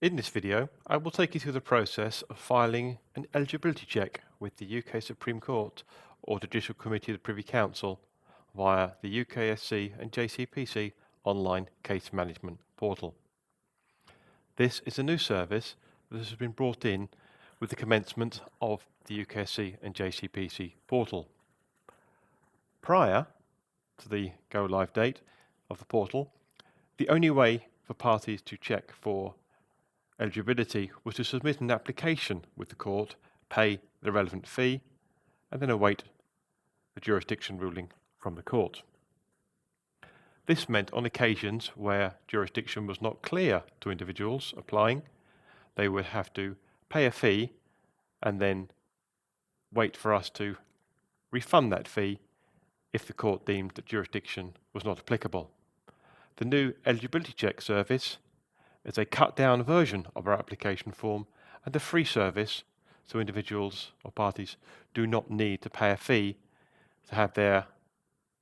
In this video, I will take you through the process of filing an eligibility check with the UK Supreme Court or the Judicial Committee of the Privy Council via the UKSC and JCPC online case management portal. This is a new service that has been brought in with the commencement of the UKSC and JCPC portal. Prior to the go live date of the portal, the only way for parties to check for eligibility was to submit an application with the court, pay the relevant fee, and then await the jurisdiction ruling from the court. This meant on occasions where jurisdiction was not clear to individuals applying, they would have to pay a fee and then wait for us to refund that fee if the court deemed that jurisdiction was not applicable. The new eligibility check service is a cut-down version of our application form and a free service, so individuals or parties do not need to pay a fee to have their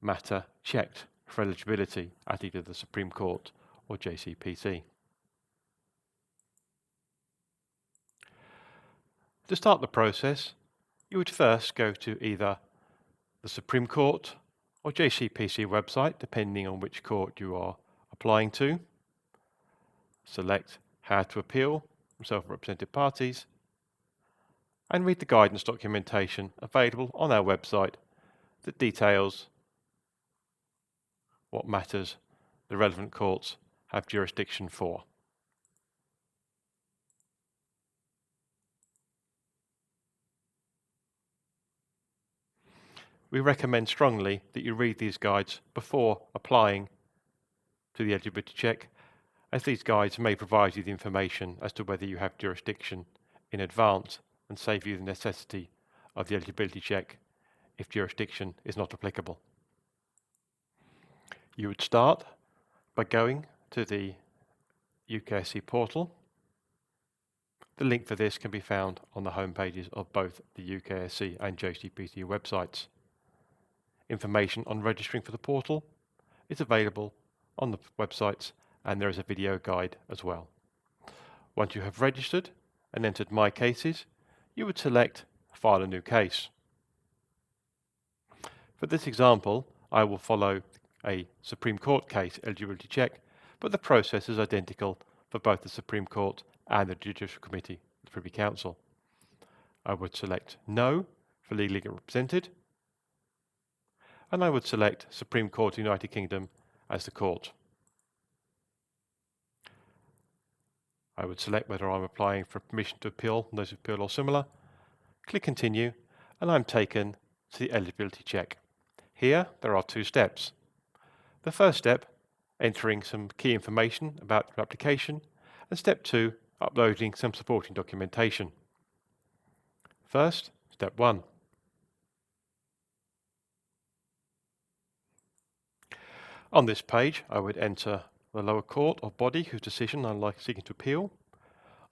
matter checked for eligibility at either the Supreme Court or JCPC. To start the process, you would first go to either the Supreme Court or JCPC website, depending on which court you are applying to. Select How to Appeal from Self-Represented Parties and read the guidance documentation available on our website that details what matters the relevant courts have jurisdiction for. We recommend strongly that you read these guides before applying to the eligibility check, as these guides may provide you the information as to whether you have jurisdiction in advance and save you the necessity of the eligibility check if jurisdiction is not applicable. You would start by going to the UKSC portal. The link for this can be found on the home pages of both the UKSC and JCPC websites. Information on registering for the portal is available on the websites, and there is a video guide as well. Once you have registered and entered My Cases, you would select File a New Case. For this example, I will follow a Supreme Court case eligibility check, but the process is identical for both the Supreme Court and the Judicial Committee of the Privy Council. I would select No for legally represented, and I would select Supreme Court United Kingdom as the court. I would select whether I'm applying for permission to appeal, notice of appeal or similar, click Continue, and I'm taken to the eligibility check. Here there are two steps. The first step, entering some key information about your application, and step 2, uploading some supporting documentation. First, step 1. On this page, I would enter the lower court or body whose decision I'm seeking to appeal.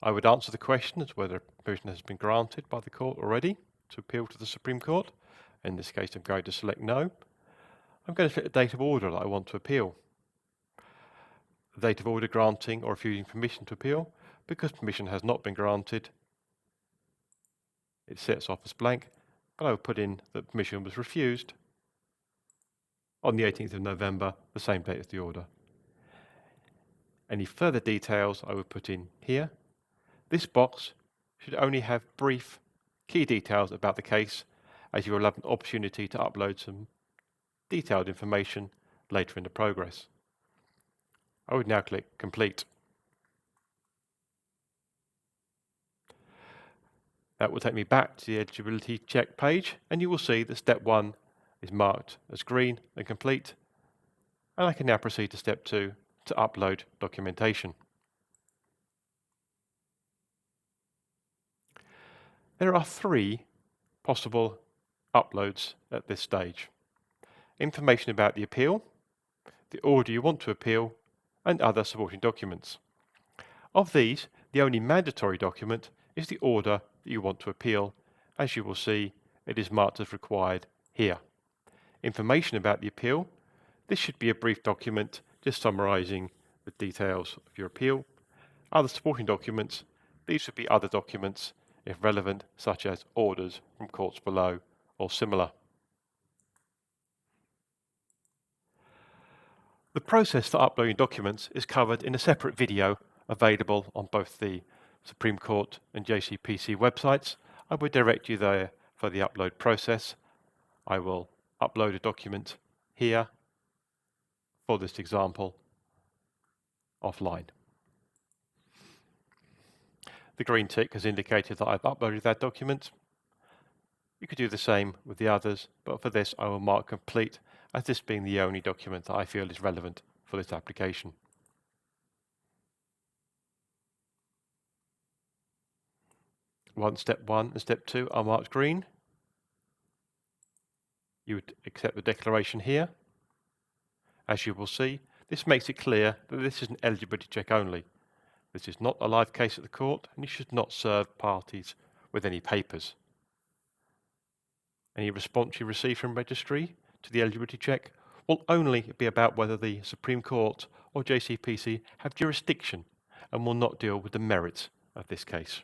I would answer the question as whether permission has been granted by the court already to appeal to the Supreme Court. In this case, I'm going to select No. I'm going to select the date of order that I want to appeal. The date of order granting or refusing permission to appeal. Because permission has not been granted, it sets off as blank, but I will put in that permission was refused on the 18th of November, the same date as the order. Any further details I would put in here. This box should only have brief key details about the case, as you will have an opportunity to upload some detailed information later in the progress. I would now click Complete. That will take me back to the eligibility check page, and you will see that step 1 is marked as green and complete, and I can now proceed to step 2 to upload documentation. There are 3 possible uploads at this stage. Information about the appeal, the order you want to appeal, and other supporting documents. Of these, the only mandatory document is the order that you want to appeal. As you will see, it is marked as required here. Information about the appeal. This should be a brief document just summarising the details of your appeal. Other supporting documents, these would be other documents if relevant, such as orders from courts below or similar. The process for uploading documents is covered in a separate video available on both the Supreme Court and JCPC websites. I would direct you there for the upload process. I will upload a document here for this example offline. The green tick has indicated that I've uploaded that document. You could do the same with the others, but for this I will mark complete, as this being the only document that I feel is relevant for this application. Once step 1 and step 2 are marked green, you would accept the declaration here. As you will see, this makes it clear that this is an eligibility check only. This is not a live case at the court, and you should not serve parties with any papers. Any response you receive from registry to the eligibility check will only be about whether the Supreme Court or JCPC have jurisdiction and will not deal with the merits of this case.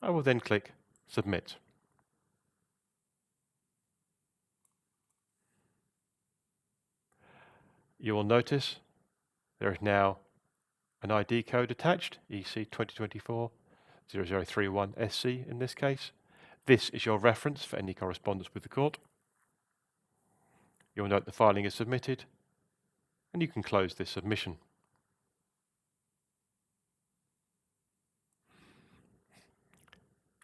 I will then click Submit. You will notice there is now an ID code attached, EC 2024-0031SC in this case. This is your reference for any correspondence with the court. You'll note the filing is submitted, and you can close this submission.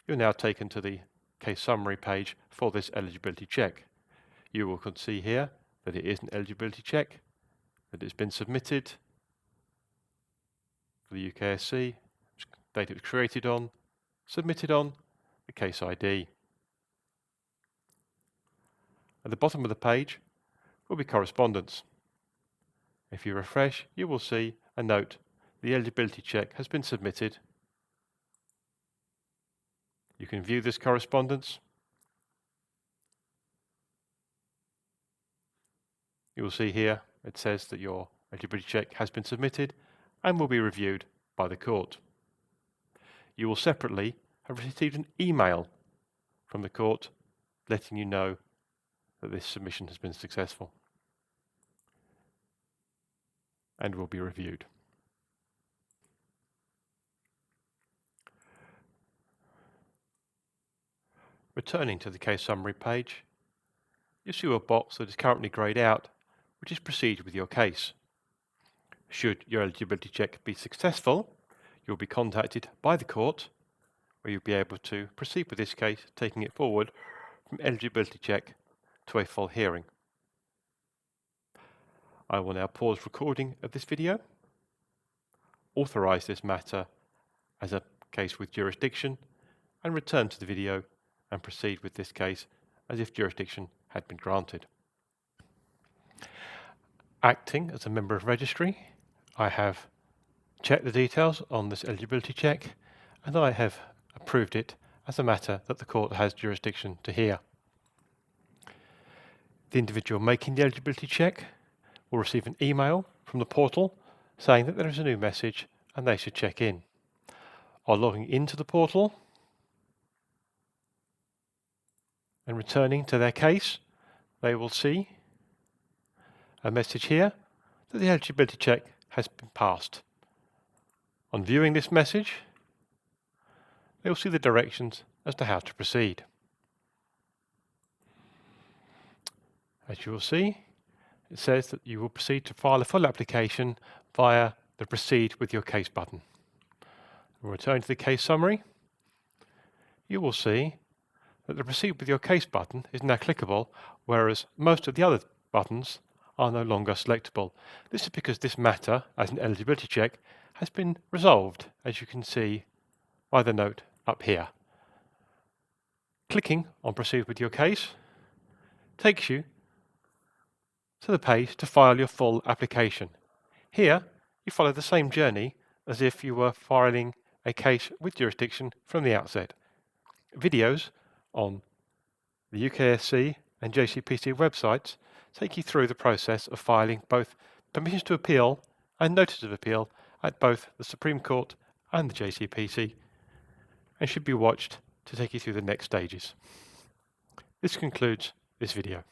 You're now taken to the case summary page for this eligibility check. You will see here that it is an eligibility check, that it's been submitted for the UKSC, date it was created on, submitted on, the case ID. At the bottom of the page will be correspondence. If you refresh, you will see a note: the eligibility check has been submitted. You can view this correspondence. You will see here it says that your eligibility check has been submitted and will be reviewed by the court. You will separately have received an email from the court letting you know that this submission has been successful and will be reviewed. Returning to the case summary page, you'll see a box that is currently greyed out, which is proceed with your case. Should your eligibility check be successful, you'll be contacted by the court, where you'll be able to proceed with this case, taking it forward from eligibility check to a full hearing. I will now pause recording of this video, authorize this matter as a case with jurisdiction, and return to the video and proceed with this case as if jurisdiction had been granted. Acting as a member of registry, I have checked the details on this eligibility check, and I have approved it as a matter that the court has jurisdiction to hear. The individual making the eligibility check will receive an email from the portal saying that there is a new message and they should check in. On logging into the portal and returning to their case, they will see a message here that the eligibility check has been passed. On viewing this message, they will see the directions as to how to proceed. As you will see, it says that you will proceed to file a full application via the Proceed with Your Case button. We'll return to the case summary. You will see that the Proceed with Your Case button is now clickable, whereas most of the other buttons are no longer selectable. This is because this matter, as an eligibility check, has been resolved, as you can see by the note up here. Clicking on Proceed with Your Case takes you to the page to file your full application. Here, you follow the same journey as if you were filing a case with jurisdiction from the outset. Videos on the UKSC and JCPC websites take you through the process of filing both permissions to appeal and notice of appeal, at both the Supreme Court and the JCPC, and should be watched to take you through the next stages. This concludes this video.